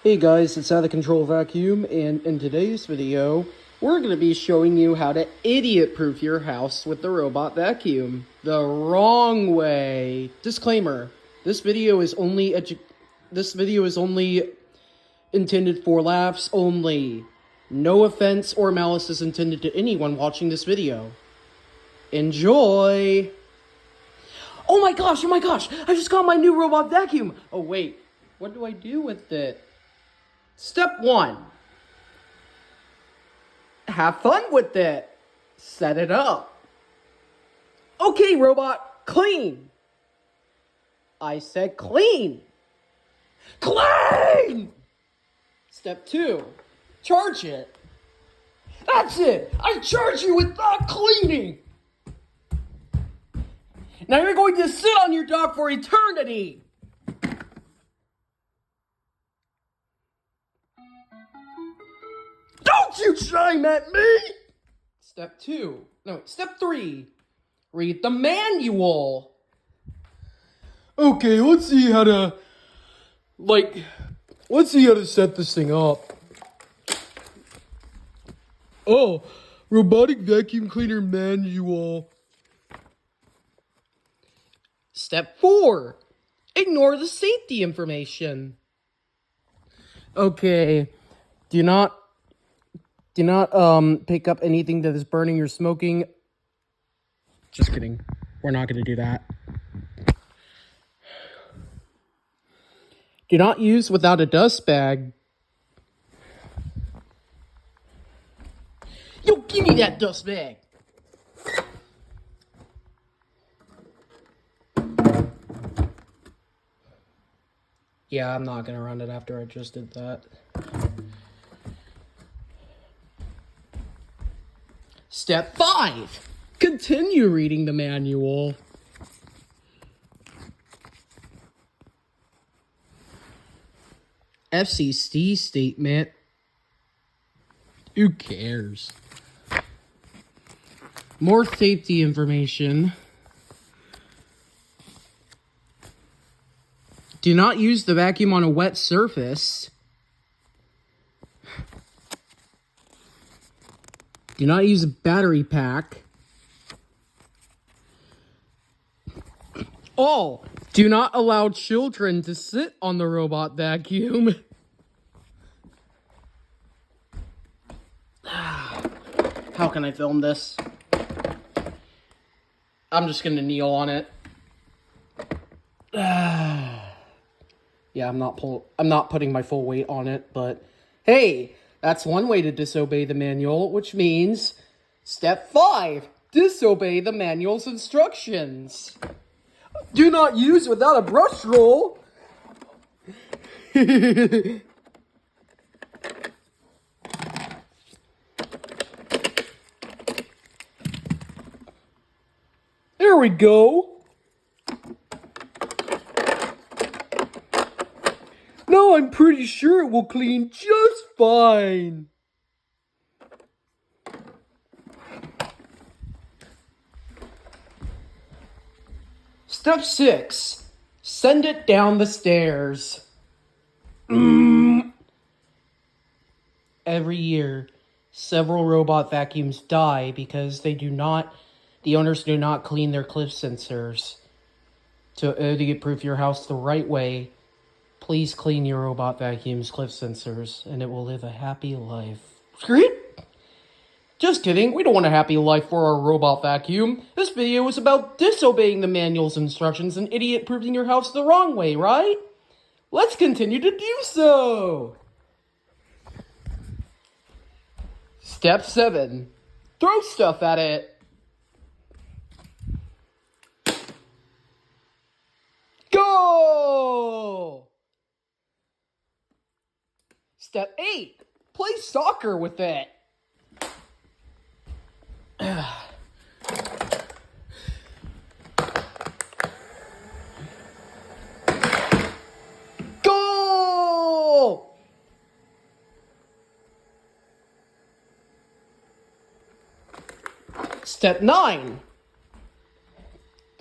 Hey guys, it's Out of Control Vacuum, and in today's video, we're going to be showing you how to idiot-proof your house with the robot vacuum. The wrong way. Disclaimer, this video is only intended for laughs only. No offense or malice is intended to anyone watching this video. Enjoy! Oh my gosh, I just got my new robot vacuum! Oh wait, what do I do with it? Step 1. Have fun with it. Set it up. Okay, robot, clean. I said clean. Clean! Step 2. Charge it. That's it. I charge you without cleaning. Now you're going to sit on your dock for eternity. Don't you chime at me! Step 3. Read the manual. Okay, let's see how to set this thing up. Oh, robotic vacuum cleaner manual. Step 4. Ignore the safety information. Okay, do not pick up anything that is burning or smoking. Just kidding. We're not going to do that. Do not use without a dust bag. Yo, give me that dust bag. Yeah, I'm not going to run it after I just did that. Step 5. Continue reading the manual. FCC statement. Who cares? More safety information. Do not use the vacuum on a wet surface. Do not use a battery pack. Oh, do not allow children to sit on the robot vacuum. How can I film this? I'm just gonna kneel on it. Yeah, I'm not putting my full weight on it, but hey, that's one way to disobey the manual, which means step 5, disobey the manual's instructions. Do not use without a brush roll. There we go. Now I'm pretty sure it will clean just fine. Step 6. Send it down the stairs. Every year, several robot vacuums die because the owners do not clean their cliff sensors. To idiot-proof your house the right way, please clean your robot vacuum's cliff sensors, and it will live a happy life. Just kidding, we don't want a happy life for our robot vacuum. This video is about disobeying the manual's instructions and idiot-proofing your house the wrong way, right? Let's continue to do so! Step 7. Throw stuff at it. Go! Step 8. Play soccer with it. Go! Step 9.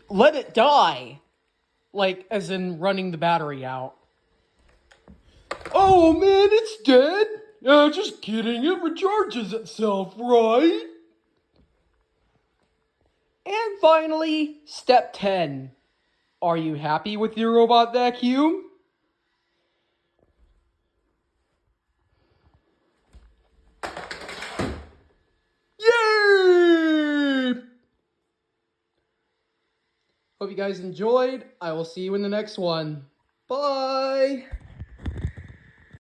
Let it die. Like, as in running the battery out. Oh! Oh man, it's dead? Just kidding, it recharges itself, right? And finally, step 10. Are you happy with your robot vacuum? Yay! Hope you guys enjoyed. I will see you in the next one. Bye!